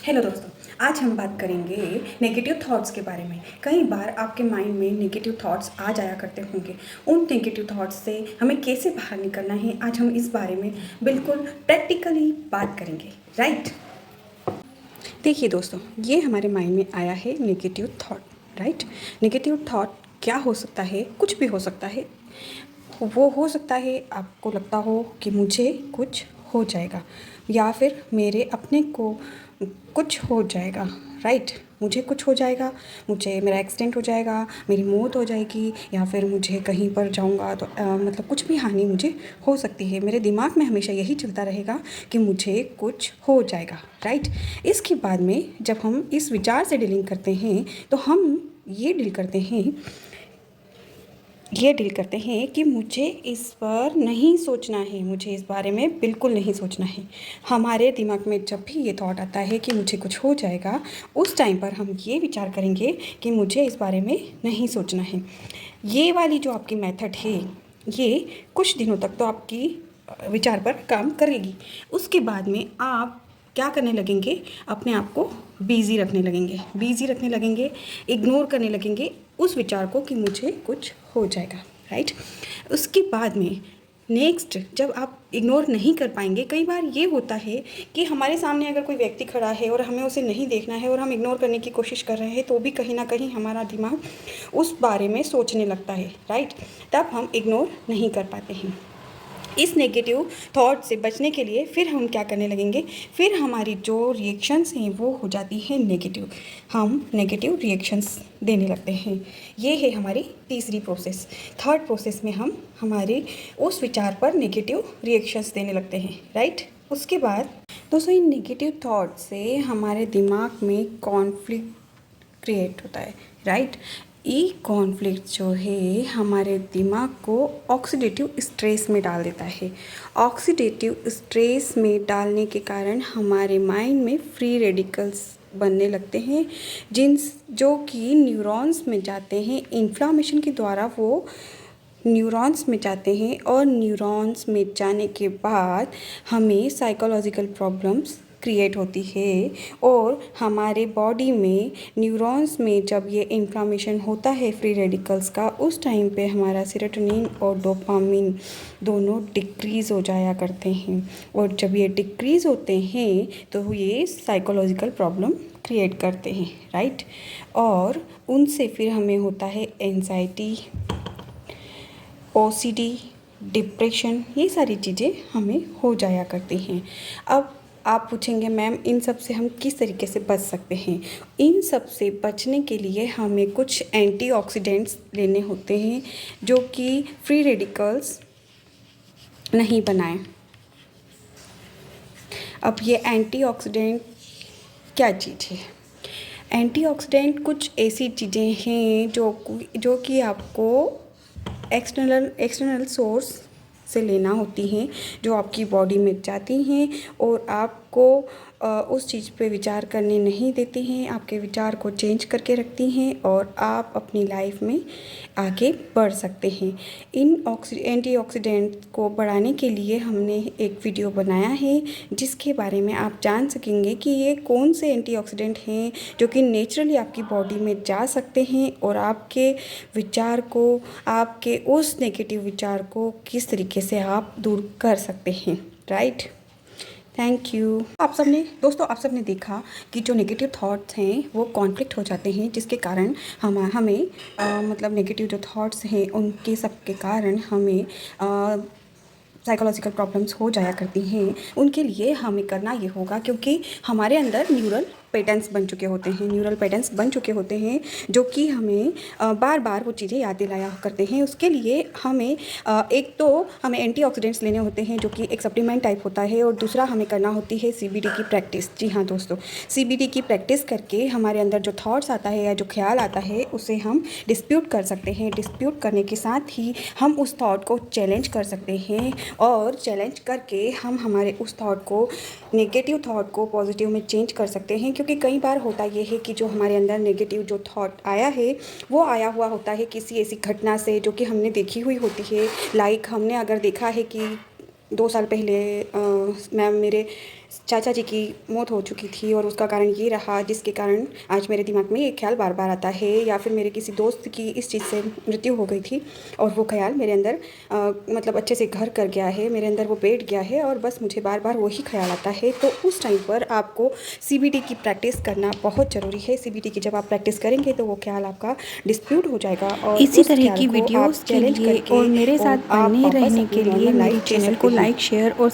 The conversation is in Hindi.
हेलो दोस्तों, आज हम बात करेंगे नेगेटिव थॉट्स के बारे में। कई बार आपके माइंड में नेगेटिव थॉट्स आ जाया करते होंगे। उन नेगेटिव थॉट्स से हमें कैसे बाहर निकलना है, आज हम इस बारे में बिल्कुल प्रैक्टिकली बात करेंगे, राइट। देखिए दोस्तों, ये हमारे माइंड में आया है negative thought, right. Negative thought क्या हो सकता है? कुछ भी हो सकता है। वो हो सकता है आपको लगता हो कि मुझे कुछ हो जाएगा, या फिर मेरे अपने को कुछ हो जाएगा, राइट। मुझे कुछ हो जाएगा, मुझे मेरा एक्सीडेंट हो जाएगा, मेरी मौत हो जाएगी, या फिर मुझे कहीं पर जाऊंगा तो मतलब कुछ भी हानि मुझे हो सकती है। मेरे दिमाग में हमेशा यही चलता रहेगा कि मुझे कुछ हो जाएगा, राइट। इसके बाद में जब हम इस विचार से डीलिंग करते हैं तो हम ये डील करते हैं कि मुझे इस पर नहीं सोचना है, मुझे इस बारे में बिल्कुल नहीं सोचना है। हमारे दिमाग में जब भी ये थॉट आता है कि मुझे कुछ हो जाएगा, उस टाइम पर हम ये विचार करेंगे कि मुझे इस बारे में नहीं सोचना है। ये वाली जो आपकी मेथड है, ये कुछ दिनों तक तो आपकी विचार पर काम करेगी। उसके बाद में आप क्या करने लगेंगे? अपने आप को बिज़ी रखने लगेंगे, इग्नोर करने लगेंगे उस विचार को कि मुझे कुछ हो जाएगा, राइट। उसके बाद में नेक्स्ट जब आप इग्नोर नहीं कर पाएंगे, कई बार ये होता है कि हमारे सामने अगर कोई व्यक्ति खड़ा है और हमें उसे नहीं देखना है और हम इग्नोर करने की कोशिश कर रहे हैं, तो भी कहीं ना कहीं हमारा दिमाग उस बारे में सोचने लगता है, राइट। तब हम इग्नोर नहीं कर पाते हैं। इस नेगेटिव थॉट से बचने के लिए फिर हम क्या करने लगेंगे? फिर हमारी जो रिएक्शंस हैं वो हो जाती हैं नेगेटिव। हम नेगेटिव रिएक्शंस देने लगते हैं। ये है हमारी तीसरी प्रोसेस। थर्ड प्रोसेस में हम हमारे उस विचार पर नेगेटिव रिएक्शंस देने लगते हैं, राइट। उसके बाद दोस्तों, इन नेगेटिव थॉट से हमारे दिमाग में कॉन्फ्लिक्ट क्रिएट होता है, राइट। ये कॉन्फ्लिक्ट जो है हमारे दिमाग को ऑक्सीडेटिव स्ट्रेस में डाल देता है। ऑक्सीडेटिव स्ट्रेस में डालने के कारण हमारे माइंड में फ्री रेडिकल्स बनने लगते हैं, जो कि न्यूरॉन्स में जाते हैं। इन्फ्लामेशन के द्वारा वो न्यूरॉन्स में जाते हैं, और न्यूरॉन्स में जाने के बाद हमें साइकोलॉजिकल प्रॉब्लम्स क्रिएट होती है। और हमारे बॉडी में न्यूरॉन्स में जब ये इन्फ्लामेशन होता है फ्री रेडिकल्स का, उस टाइम पे हमारा सेरोटोनिन और डोपामिन दोनों डिक्रीज़ हो जाया करते हैं। और जब ये डिक्रीज़ होते हैं तो ये साइकोलॉजिकल प्रॉब्लम क्रिएट करते हैं, राइट। और उनसे फिर हमें होता है एंजाइटी, ओसीडी, डिप्रेशन, ये सारी चीज़ें हमें हो जाया करती हैं। अब आप पूछेंगे, मैम इन सब से हम किस तरीके से बच सकते हैं? इन सब से बचने के लिए हमें कुछ एंटीऑक्सीडेंट्स लेने होते हैं जो कि फ्री रेडिकल्स नहीं बनाएं। अब ये एंटीऑक्सीडेंट क्या चीज़ है? एंटीऑक्सीडेंट कुछ ऐसी चीज़ें हैं जो कि आपको एक्सटर्नल सोर्स से लेना होती हैं, जो आपकी बॉडी में जाती हैं और आपको उस चीज़ पे विचार करने नहीं देती हैं, आपके विचार को चेंज करके रखती हैं, और आप अपनी लाइफ में आगे बढ़ सकते हैं। इन एंटीऑक्सीडेंट को बढ़ाने के लिए हमने एक वीडियो बनाया है, जिसके बारे में आप जान सकेंगे कि ये कौन से एंटीऑक्सीडेंट हैं जो कि नेचुरली आपकी बॉडी में जा सकते हैं, और आपके विचार को, आपके उस नेगेटिव विचार को किस तरीके से आप दूर कर सकते हैं, राइट। Thank you. आप सबने देखा कि जो नेगेटिव थॉट्स हैं वो कॉन्फ्लिक्ट हो जाते हैं, जिसके कारण हमें मतलब नेगेटिव जो थॉट्स हैं उनके सब के कारण हमें साइकोलॉजिकल प्रॉब्लम्स हो जाया करती हैं। उनके लिए हमें करना ये होगा, क्योंकि हमारे अंदर न्यूरल पैटर्न्स बन चुके होते हैं जो कि हमें बार बार वो चीज़ें याद दिलाया करते हैं। उसके लिए हमें एक तो हमें एंटीऑक्सीडेंट्स लेने होते हैं, जो कि एक सप्लीमेंट टाइप होता है, और दूसरा हमें करना होती है सीबीडी की प्रैक्टिस। जी हाँ दोस्तों, सीबीडी की प्रैक्टिस करके हमारे अंदर जो थॉट्स आता है या जो ख्याल आता है उसे हम डिस्प्यूट कर सकते हैं। डिस्प्यूट करने के साथ ही हम उस थॉट को चैलेंज कर सकते हैं, और चैलेंज करके हम हमारे उस थॉट को, नेगेटिव थॉट को पॉजिटिव में चेंज कर सकते हैं। क्योंकि कई बार होता ये है कि जो हमारे अंदर नेगेटिव जो थॉट आया है वो आया हुआ होता है किसी ऐसी घटना से जो कि हमने देखी हुई होती है। लाइक हमने अगर देखा है कि 2 साल पहले मैम मेरे चाचा जी की मौत हो चुकी थी और उसका कारण ये रहा जिसके कारण आज मेरे दिमाग में ये ख्याल बार बार आता है, या फिर मेरे किसी दोस्त की इस चीज़ से मृत्यु हो गई थी और वो ख्याल मेरे अंदर मतलब अच्छे से घर कर गया है, मेरे अंदर वो बैठ गया है और बस मुझे बार बार वही ख्याल आता है। तो उस टाइम पर आपको CBT की प्रैक्टिस करना बहुत ज़रूरी है। CBT की जब आप प्रैक्टिस करेंगे तो वो ख्याल आपका डिस्प्यूट हो जाएगा और इसी उस तरह ख्याल की को आप वीडियोस के चैलेंज लिए करके और मेरे साथ आप बने वापस रहने अपनी के लिए नॉर्मल मेरी लाइफ जी चैनल सकते को हैं। लाइक शेयर और